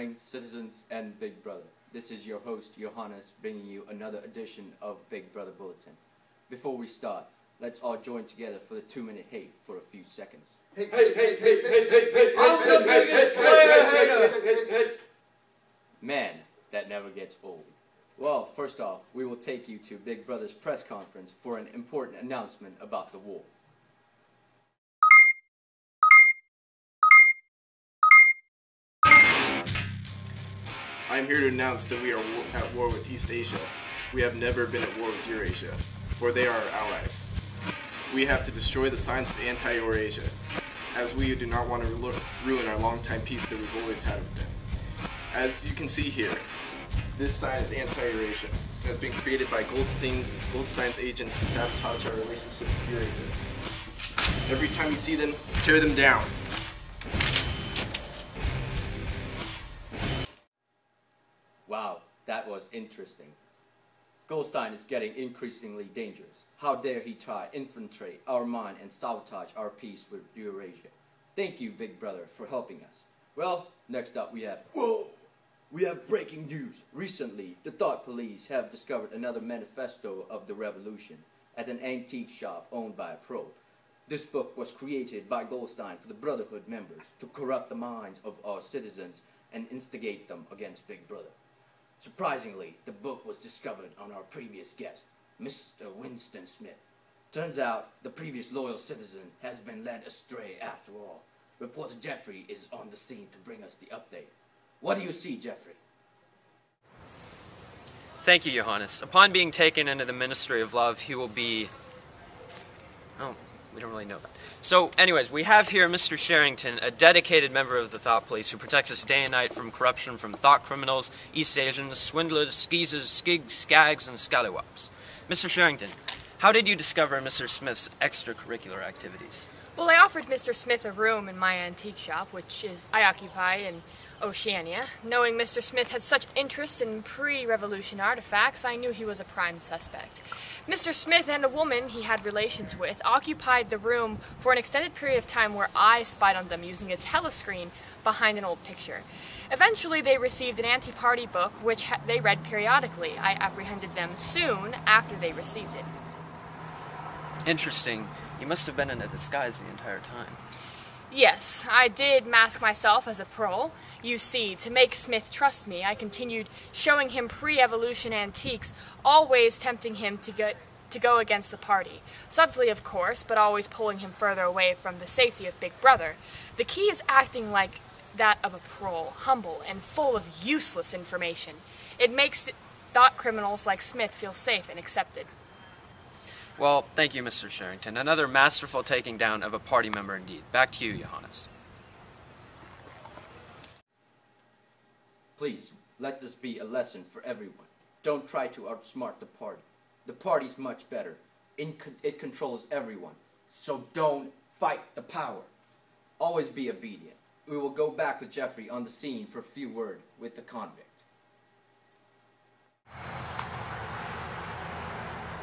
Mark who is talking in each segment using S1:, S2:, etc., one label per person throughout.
S1: morning, citizens and Big Brother. This is your host, Johannes, bringing you another edition of Big Brother Bulletin. Before we start, let's all join together for the 2-minute hate for a few seconds.
S2: Hey, I'm the biggest player.
S1: Man, that never gets old. Well, first off, we will take you to Big Brother's press conference for an important announcement about the war.
S3: I am here to announce that we are at war with East Asia. We have never been at war with Eurasia, for they are our allies. We have to destroy the signs of anti-Eurasia, as we do not want to ruin our long-time peace that we've always had with them. As you can see here, this sign is anti-Eurasia. It has been created by Goldstein's agents to sabotage our relationship with Eurasia. Every time you see them, tear them down.
S1: Wow, that was interesting. Goldstein is getting increasingly dangerous. How dare he try infiltrate our mind and sabotage our peace with Eurasia. Thank you, Big Brother, for helping us. Well, next up we have... Whoa! We have breaking news. Recently, the Thought Police have discovered another manifesto of the revolution at an antique shop owned by a pro. This book was created by Goldstein for the Brotherhood members to corrupt the minds of our citizens and instigate them against Big Brother. Surprisingly, the book was discovered on our previous guest, Mr. Winston Smith. Turns out, the previous loyal citizen has been led astray after all. Reporter Jeffrey is on the scene to bring us the update. What do you see, Jeffrey?
S4: Thank you, Johannes. Upon being taken into the Ministry of Love, he will be... Oh, we don't really know that. So, anyways, we have here Mr. Sherrington, a dedicated member of the Thought Police who protects us day and night from corruption from thought criminals, East Asians, swindlers, skeezers, skigs, skags, and scallywaps. Mr. Sherrington, how did you discover Mr. Smith's extracurricular activities?
S5: Well, I offered Mr. Smith a room in my antique shop, which I occupy in Oceania. Knowing Mr. Smith had such interest in pre-revolution artifacts, I knew he was a prime suspect. Mr. Smith and a woman he had relations with occupied the room for an extended period of time where I spied on them using a telescreen behind an old picture. Eventually, they received an anti-party book, which they read periodically. I apprehended them soon after they received it.
S4: Interesting. You must have been in a disguise the entire time.
S5: Yes, I did mask myself as a pro. You see, to make Smith trust me, I continued showing him pre-evolution antiques, always tempting him to go against the party. Subtly, of course, but always pulling him further away from the safety of Big Brother. The key is acting like that of a pro, humble and full of useless information. It makes thought criminals like Smith feel safe and accepted.
S4: Well, thank you, Mr. Sherrington. Another masterful taking down of a party member indeed. Back to you, Johannes.
S1: Please, let this be a lesson for everyone. Don't try to outsmart the party. The party's much better. It controls everyone. So don't fight the power. Always be obedient. We will go back with Jeffrey on the scene for a few words with the convict.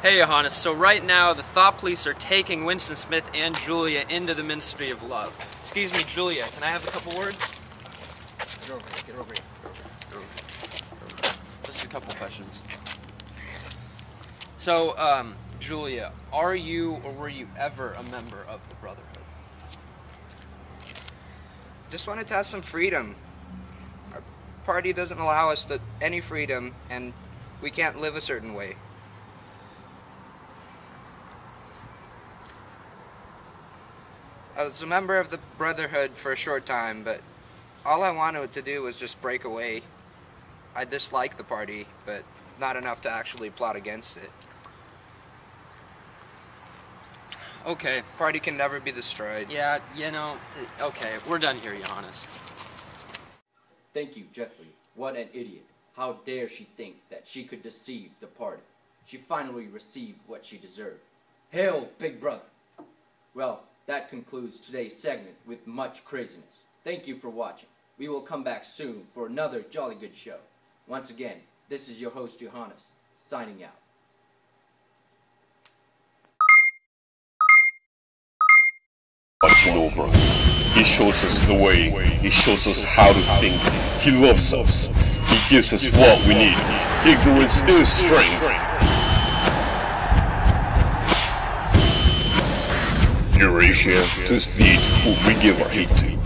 S4: Hey, Johannes, so right now the Thought Police are taking Winston Smith and Julia into the Ministry of Love. Excuse me, Julia, can I have a couple words? Get over here. Just a couple questions. So, Julia, are you or were you ever a member of the Brotherhood?
S6: Just wanted to have some freedom. Our party doesn't allow us any freedom, and we can't live a certain way. I was a member of the Brotherhood for a short time, but all I wanted to do was just break away. I dislike the party, but not enough to actually plot against it.
S4: Okay.
S6: Party can never be destroyed.
S4: Yeah, you know, okay, we're done here, Johannes.
S1: Thank you, Jeffrey. What an idiot. How dare she think that she could deceive the party. She finally received what she deserved. Hail, Big Brother! Well, that concludes today's segment with much craziness. Thank you for watching. We will come back soon for another jolly good show. Once again, this is your host Johannes, signing out.
S7: He shows us the way, he shows us how to think. He loves us. He gives us what we need. Ignorance is strength. Eurasia does need who we give our hate to.